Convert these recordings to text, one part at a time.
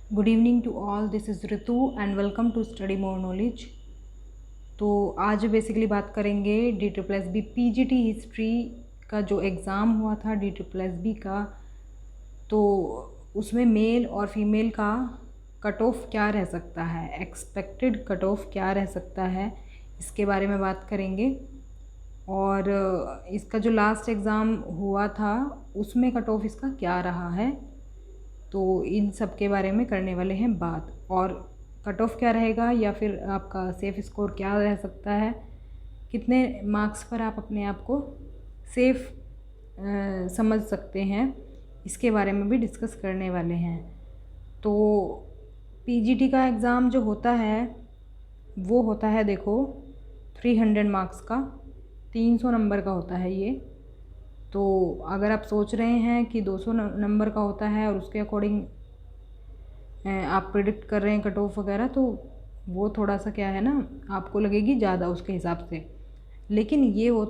Good evening to all, this is Ritu and welcome to study more knowledge. तो आज basically बात करेंगे DSSB PGT history का जो एग्ज़ाम हुआ था DSSB का, तो उसमें मेल और फीमेल का कट ऑफ क्या रह सकता है, एक्सपेक्टेड कट ऑफ क्या रह सकता है, इसके बारे में बात करेंगे। और इसका जो लास्ट एग्ज़ाम हुआ था उसमें कट ऑफ इसका क्या रहा है, तो इन सब के बारे में करने वाले हैं बात। और कट ऑफ क्या रहेगा या फिर आपका सेफ़ स्कोर क्या रह सकता है, कितने मार्क्स पर आप अपने आप को सेफ़ समझ सकते हैं, इसके बारे में भी डिस्कस करने वाले हैं। तो PGT का एग्ज़ाम जो होता है वो होता है, देखो 300 मार्क्स का, 300 नंबर का होता है ये। तो अगर आप सोच रहे हैं कि 200 नंबर का होता है और उसके अकॉर्डिंग आप प्रिडिक्ट कर रहे हैं कट ऑफ वगैरह, तो वो थोड़ा सा क्या है ना, आपको लगेगी ज़्यादा उसके हिसाब से। लेकिन ये वो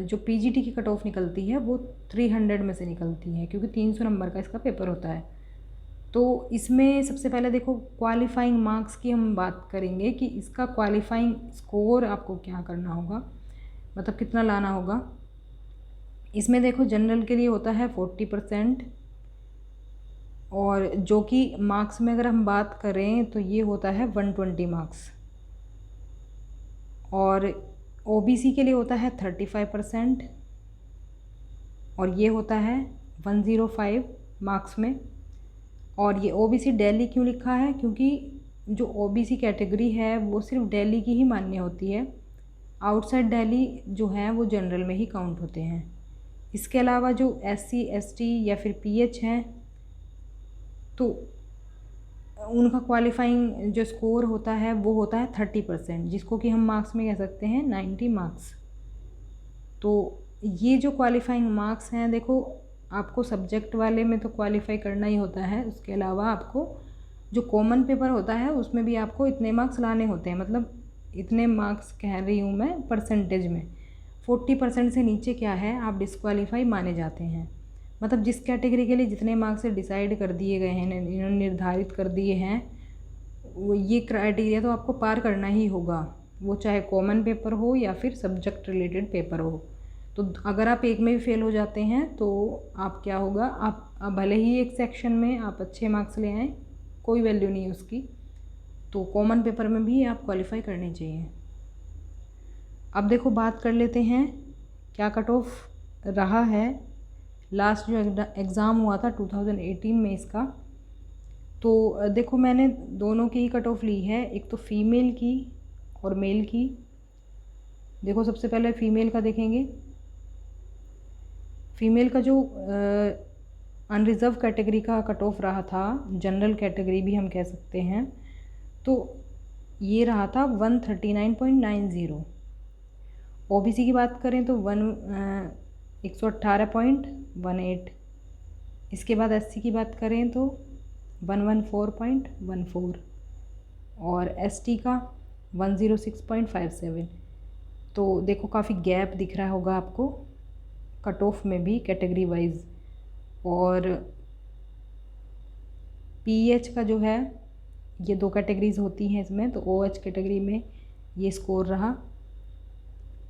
जो PGT की कट ऑफ निकलती है वो 300 में से निकलती है, क्योंकि 300 नंबर का इसका पेपर होता है। तो इसमें सबसे पहले देखो क्वालिफाइंग मार्क्स की हम बात करेंगे कि इसका क्वालिफाइंग स्कोर आपको क्या करना होगा, मतलब कितना लाना होगा। इसमें देखो जनरल के लिए होता है 40%, और जो कि मार्क्स में अगर हम बात करें तो ये होता है 120 मार्क्स। और OBC के लिए होता है 35%, और ये होता है 105 मार्क्स में। और ये OBC दिल्ली क्यों लिखा है, क्योंकि जो OBC कैटेगरी है वो सिर्फ दिल्ली की ही मान्य होती है, आउटसाइड दिल्ली जो है वो जनरल में ही काउंट होते हैं। इसके अलावा जो SC ST या फिर PH हैं, तो उनका क्वालिफाइंग जो स्कोर होता है वो होता है 30%, जिसको कि हम मार्क्स में कह सकते हैं 90 मार्क्स। तो ये जो क्वालिफाइंग मार्क्स हैं, देखो आपको सब्जेक्ट वाले में तो क्वालिफाई करना ही होता है, उसके अलावा आपको जो कॉमन पेपर होता है उसमें भी आपको इतने मार्क्स लाने होते हैं। मतलब इतने मार्क्स कह रही हूँ मैं परसेंटेज में, 40% से नीचे क्या है, आप डिस्क्वालीफाई माने जाते हैं। मतलब जिस कैटेगरी के लिए जितने मार्क्स डिसाइड कर दिए गए हैं, इन्होंने निर्धारित कर दिए हैं, वो ये क्राइटेरिया तो आपको पार करना ही होगा, वो चाहे कॉमन पेपर हो या फिर सब्जेक्ट रिलेटेड पेपर हो। तो अगर आप एक में भी फेल हो जाते हैं तो आप क्या होगा, आप भले ही एक सेक्शन में आप अच्छे मार्क्स ले आएँ, कोई वैल्यू नहीं है उसकी, तो कॉमन पेपर में भी आप क्वालिफाई करने चाहिए। अब देखो बात कर लेते हैं क्या कट ऑफ रहा है लास्ट जो एग्ज़ाम हुआ था 2018 में इसका। तो देखो मैंने दोनों की ही कट ऑफ ली है, एक तो फीमेल की और मेल की। देखो सबसे पहले फीमेल का देखेंगे। फीमेल का जो अनरिज़र्व कैटेगरी का कट ऑफ रहा था, जनरल कैटेगरी भी हम कह सकते हैं, तो ये रहा था 139.90। OBC की बात करें तो 118.18। इसके बाद SC की बात करें तो 114.14, और ST का 106.57। तो देखो काफ़ी गैप दिख रहा होगा आपको कट ऑफ में भी कैटेगरी वाइज। और PH का जो है, ये दो कैटेगरीज होती हैं इसमें, तो OH कैटेगरी में ये स्कोर रहा।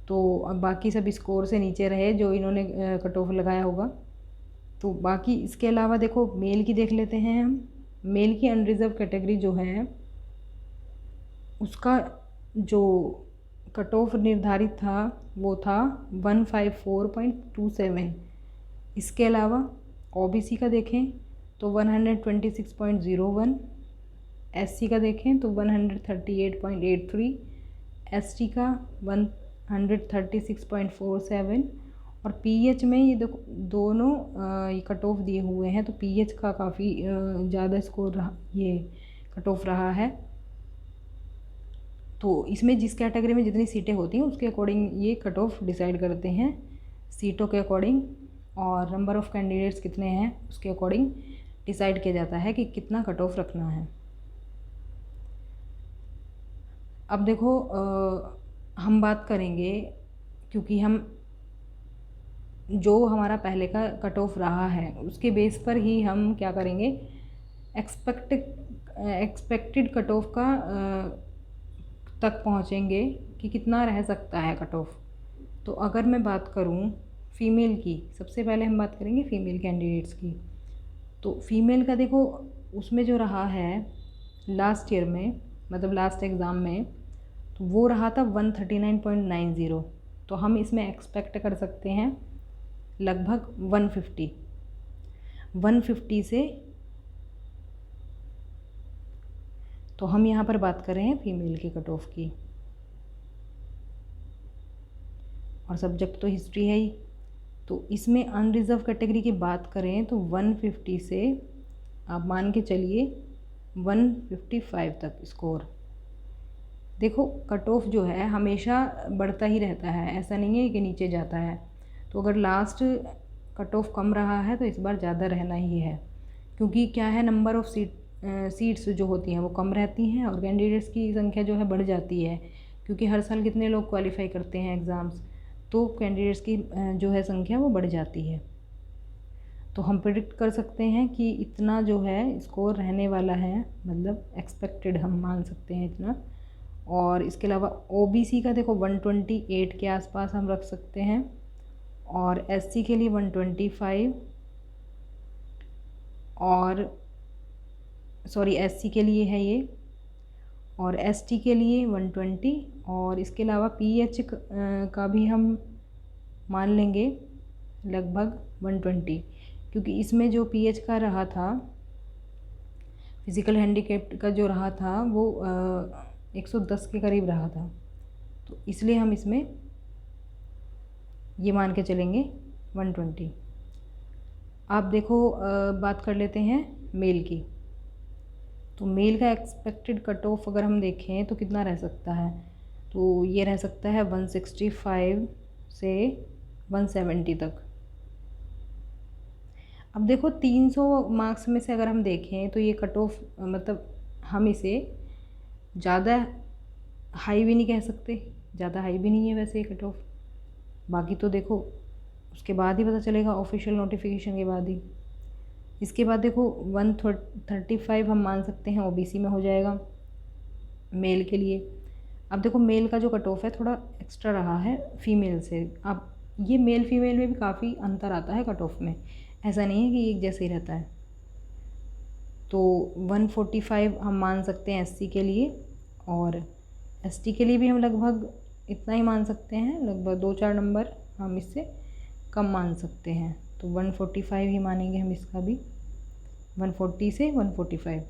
तो अब बाकी सब स्कोर से नीचे रहे जो इन्होंने कट ऑफ लगाया होगा। तो बाकी इसके अलावा देखो मेल की देख लेते हैं हम। मेल की अनरिजर्व कैटेगरी जो है उसका जो कट ऑफ निर्धारित था वो था 154.27। इसके अलावा OBC का देखें तो 126.01, SC का देखें तो 138.83, ST का 136.47, और PH में ये दोनों ये कट ऑफ दिए हुए हैं, तो PH का काफ़ी ज़्यादा स्कोर रहा, ये कट ऑफ रहा है। तो इसमें जिस कैटेगरी में जितनी सीटें होती हैं उसके अकॉर्डिंग ये कट ऑफ डिसाइड करते हैं, सीटों के अकॉर्डिंग, और नंबर ऑफ़ कैंडिडेट्स कितने हैं उसके अकॉर्डिंग डिसाइड किया जाता है कि कितना कट ऑफ रखना है। अब देखो हम बात करेंगे, क्योंकि हम जो हमारा पहले का कट ऑफ रहा है उसके बेस पर ही हम क्या करेंगे, एक्सपेक्ट एक्सपेक्टेड कट ऑफ का तक पहुँचेंगे कि कितना रह सकता है कट ऑफ। तो अगर मैं बात करूँ फ़ीमेल की, सबसे पहले हम बात करेंगे फ़ीमेल कैंडिडेट्स की। तो फ़ीमेल का देखो उसमें जो रहा है लास्ट ईयर में, मतलब लास्ट एग्ज़ाम में, तो वो रहा था 139.90। तो हम इसमें एक्सपेक्ट कर सकते हैं लगभग 150 से। तो हम यहाँ पर बात कर रहे हैं फीमेल की कट ऑफ की, और सब्जेक्ट तो हिस्ट्री है ही। तो इसमें अनरिजर्व कैटेगरी की बात करें तो 150 से आप मान के चलिए 155 तक स्कोर। देखो कट ऑफ जो है हमेशा बढ़ता ही रहता है, ऐसा नहीं है कि नीचे जाता है। तो अगर लास्ट कट ऑफ कम रहा है तो इस बार ज़्यादा रहना ही है, क्योंकि क्या है, नंबर ऑफ़ सीट्स जो होती हैं वो कम रहती हैं और कैंडिडेट्स की संख्या जो है बढ़ जाती है, क्योंकि हर साल कितने लोग क्वालिफाई करते हैं एग्ज़ाम्स, तो कैंडिडेट्स की जो है संख्या वो बढ़ जाती है। तो हम प्रिडिक्ट कर सकते हैं कि इतना जो है स्कोर रहने वाला है, मतलब एक्सपेक्टेड हम मान सकते हैं इतना। और इसके अलावा ओबीसी का देखो 128 के आसपास हम रख सकते हैं, और एससी के लिए 125, और सॉरी एससी के लिए है ये, और एसटी के लिए 120, और इसके अलावा पीएच का भी हम मान लेंगे लगभग 120, क्योंकि इसमें जो पीएच का रहा था, फिज़िकल हैंडीकैप्ड का जो रहा था वो 110 के करीब रहा था। तो इसलिए हम इसमें ये मान के चलेंगे 120। आप देखो बात कर लेते हैं मेल की। तो मेल का एक्सपेक्टेड कट ऑफ अगर हम देखें तो कितना रह सकता है, तो ये रह सकता है 165 से 170 तक। अब देखो 300 मार्क्स में से अगर हम देखें तो ये कट ऑफ मतलब हम इसे ज़्यादा हाई भी नहीं कह सकते, ज़्यादा हाई भी नहीं है वैसे ये कट ऑफ। बाकी तो देखो उसके बाद ही पता चलेगा, ऑफिशियल नोटिफिकेशन के बाद ही। इसके बाद देखो 135 हम मान सकते हैं ओबीसी में हो जाएगा मेल के लिए। अब देखो मेल का जो कट ऑफ है थोड़ा एक्स्ट्रा रहा है फीमेल से। अब ये मेल फीमेल में भी काफ़ी अंतर आता है कट ऑफ में, ऐसा नहीं है कि एक जैसे ही रहता है। तो 145 हम मान सकते हैं एससी के लिए, और एसटी के लिए भी हम लगभग इतना ही मान सकते हैं, लगभग 2-4 नंबर हम इससे कम मान सकते हैं। तो 145 ही मानेंगे हम इसका भी, 140 से 145।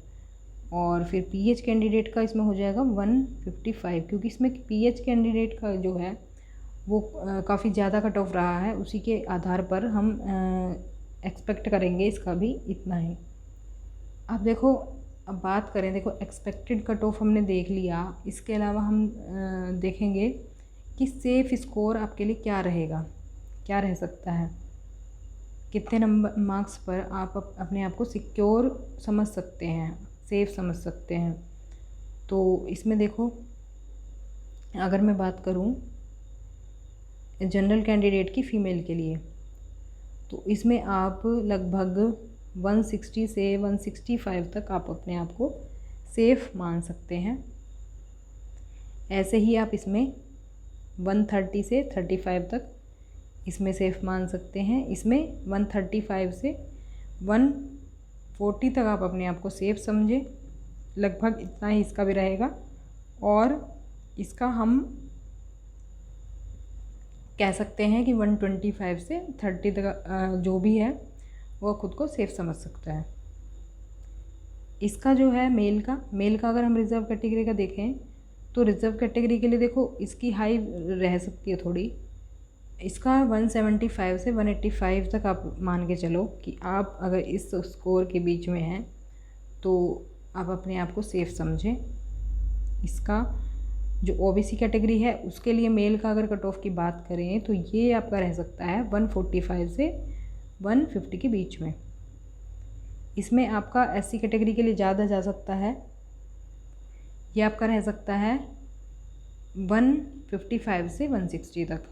और फिर पीएच कैंडिडेट का इसमें हो जाएगा 155, क्योंकि इसमें पीएच कैंडिडेट का जो है वो काफ़ी ज़्यादा कट ऑफ रहा है, उसी के आधार पर हम एक्सपेक्ट करेंगे इसका भी इतना ही। अब देखो अब बात करें, देखो एक्सपेक्टेड कट ऑफ हमने देख लिया, इसके अलावा हम देखेंगे कि सेफ़ स्कोर आपके लिए क्या रहेगा, क्या रह सकता है, कितने नंबर मार्क्स पर आप अपने आप को सिक्योर समझ सकते हैं, सेफ़ समझ सकते हैं। तो इसमें देखो अगर मैं बात करूं जनरल कैंडिडेट की फ़ीमेल के लिए, तो इसमें आप लगभग 160 से 165 तक आप अपने आप को सेफ़ मान सकते हैं। ऐसे ही आप इसमें 130 से 35 तक इसमें सेफ़ मान सकते हैं। इसमें 135 से 140 तक आप अपने आप को सेफ़ समझें, लगभग इतना ही इसका भी रहेगा। और इसका हम कह सकते हैं कि 125 से 30 तक जो भी है वो खुद को सेफ़ समझ सकता है। इसका जो है मेल का अगर हम रिज़र्व कैटेगरी का देखें तो रिज़र्व कैटेगरी के लिए देखो इसकी हाई रह सकती है थोड़ी, इसका 175 से 185 तक आप मान के चलो कि आप अगर इस स्कोर के बीच में हैं तो आप अपने आप को सेफ़ समझें। इसका जो ओबीसी कैटेगरी है उसके लिए मेल का अगर कट ऑफ की बात करें तो ये आपका रह सकता है 145 से 150 के बीच में। इसमें आपका एससी कैटेगरी के लिए ज़्यादा जा सकता है, ये आपका रह सकता है 155 से 160 तक।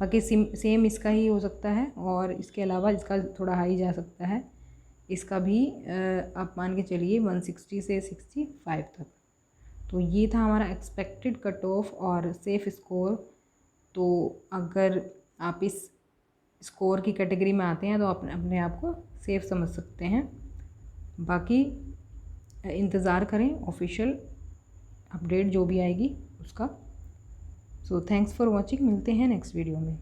बाकी सेम इसका ही हो सकता है, और इसके अलावा इसका थोड़ा हाई जा सकता है इसका भी आप मान के चलिए 160 से 65 तक। तो ये था हमारा एक्सपेक्टेड कट ऑफ और सेफ़ स्कोर। तो अगर आप इस स्कोर की कैटेगरी में आते हैं तो आप अपने आप को सेफ़ समझ सकते हैं। बाकी इंतज़ार करें ऑफिशियल अपडेट जो भी आएगी उसका। सो थैंक्स फॉर वॉचिंग, मिलते हैं नेक्स्ट वीडियो में।